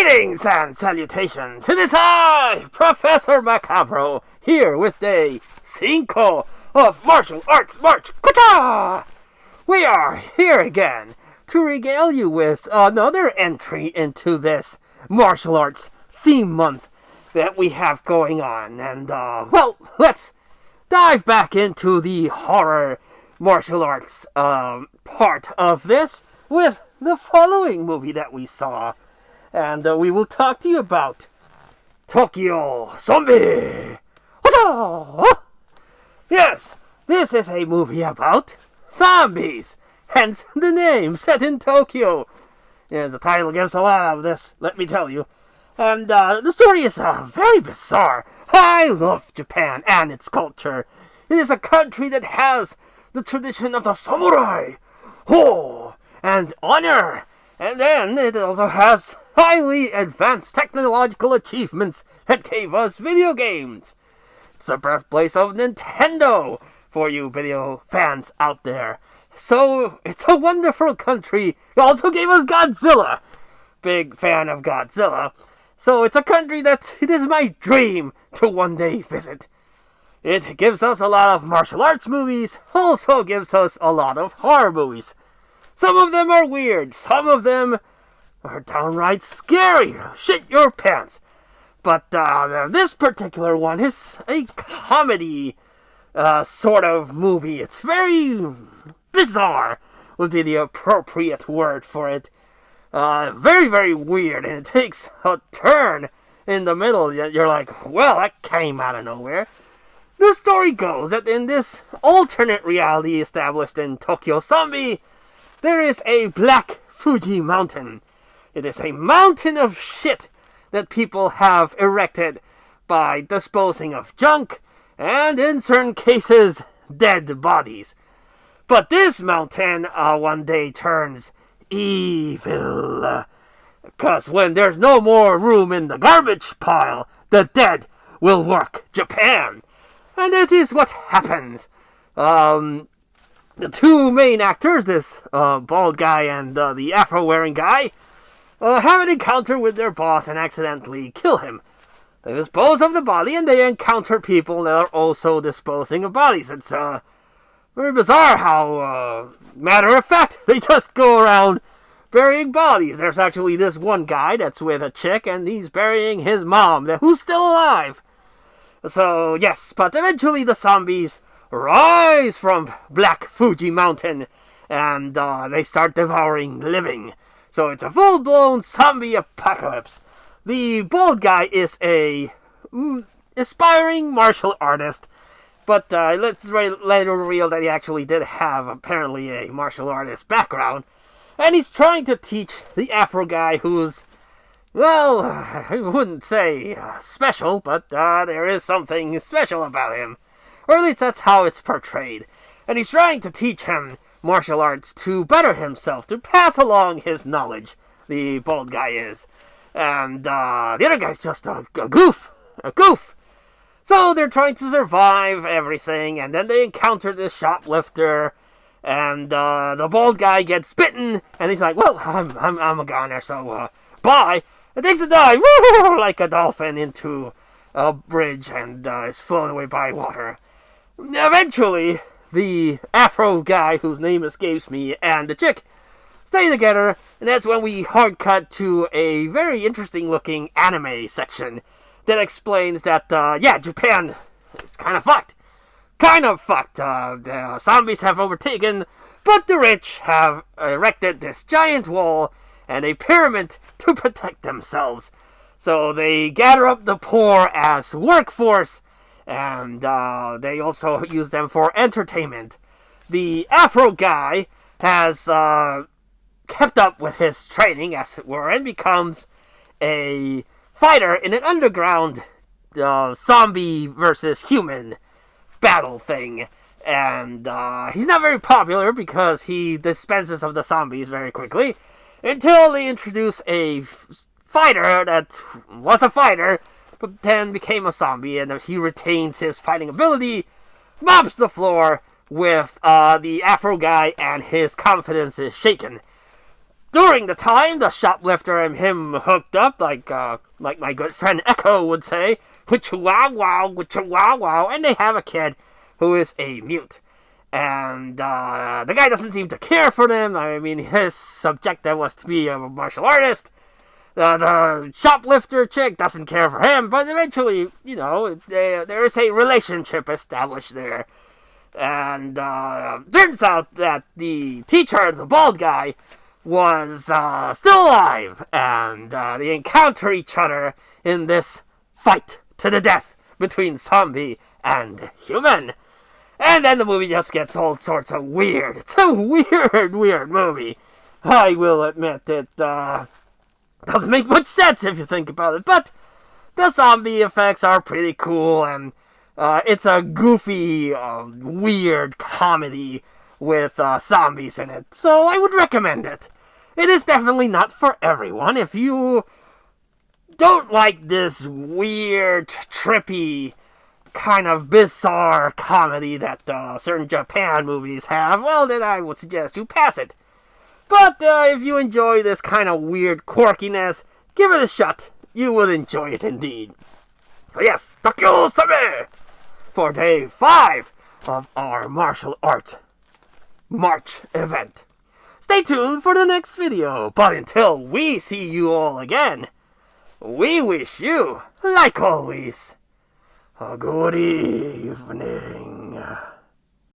Greetings and salutations. It is I, Professor Macabro, here with day 5 of Martial Arts March Kata! We are here again to regale you with another entry into this martial arts theme month that we have going on. And, let's dive back into the horror martial arts part of this with the following movie that we saw. And we will talk to you about Tokyo Zombie! Yes, this is a movie about zombies, hence the name, set in Tokyo. Yes, the title gives a lot of this, let me tell you. And the story is very bizarre. I love Japan and its culture. It is a country that has the tradition of the samurai, and honor. And then it also has highly advanced technological achievements that gave us video games. It's the birthplace of Nintendo for you video fans out there. So, it's a wonderful country. It also gave us Godzilla. Big fan of Godzilla. So, it's a country that it is my dream to one day visit. It gives us a lot of martial arts movies, also gives us a lot of horror movies. Some of them are weird, some of them are downright scary. Shit your pants. But this particular one is a comedy sort of movie. It's very bizarre, would be the appropriate word for it. Very, very weird, and it takes a turn in the middle. You're like, well, that came out of nowhere. The story goes that in this alternate reality established in Tokyo Zombie, there is a Black Fuji Mountain. It is a mountain of shit that people have erected by disposing of junk and, in certain cases, dead bodies. But this mountain one day turns evil. Because when there's no more room in the garbage pile, the dead will work Japan. And that is what happens. The two main actors, this bald guy and the afro-wearing guy, have an encounter with their boss and accidentally kill him. They dispose of the body and they encounter people that are also disposing of bodies. It's very bizarre how, matter of fact, they just go around burying bodies. There's actually this one guy that's with a chick and he's burying his mom, who's still alive. So, yes, but eventually the zombies rise from Black Fuji Mountain and they start devouring living. So it's a full-blown zombie apocalypse. The bald guy is a aspiring martial artist, but let's later reveal that he actually did have apparently a martial artist background. And he's trying to teach the afro guy who's, well, I wouldn't say special, but there is something special about him. Or at least that's how it's portrayed. And he's trying to teach him martial arts to better himself, to pass along his knowledge, the bald guy is. And the other guy's just a goof. So they're trying to survive everything, and then they encounter this shoplifter, and the bald guy gets bitten, and he's like, well, I'm a goner, so bye. And takes a dive, like a dolphin, into a bridge, and is flown away by water. Eventually, the afro guy, whose name escapes me, and the chick stay together, and that's when we hard cut to a very interesting looking anime section that explains that, Japan is kind of fucked. The zombies have overtaken, but the rich have erected this giant wall and a pyramid to protect themselves. So they gather up the poor as workforce, and they also use them for entertainment. The afro guy has kept up with his training, as it were, and becomes a fighter in an underground zombie versus human battle thing. And he's not very popular because he dispenses of the zombies very quickly, until they introduce a fighter that was a fighter, but then became a zombie, and he retains his fighting ability, mops the floor with the afro guy, and his confidence is shaken. during the time the shoplifter and him hooked up, like my good friend Echo would say, wow wow, and they have a kid who is a mute. And the guy doesn't seem to care for them. I mean, his objective was to be a martial artist. The shoplifter chick doesn't care for him, but eventually, there is a relationship established there. And turns out that the teacher, the bald guy, was still alive. And they encounter each other in this fight to the death between zombie and human. And then the movie just gets all sorts of weird. It's a weird movie. I will admit it doesn't make much sense if you think about it. But the zombie effects are pretty cool, and it's a goofy, weird comedy with zombies in it. So I would recommend it. It is definitely not for everyone. If you don't like this weird, trippy, kind of bizarre comedy that certain Japan movies have, well, then I would suggest you pass it. But if you enjoy this kind of weird quirkiness, give it a shot. You will enjoy it indeed. Yes, Tokyo Same! For day 5 of our martial art March event. Stay tuned for the next video, but until we see you all again, we wish you, like always, a good evening.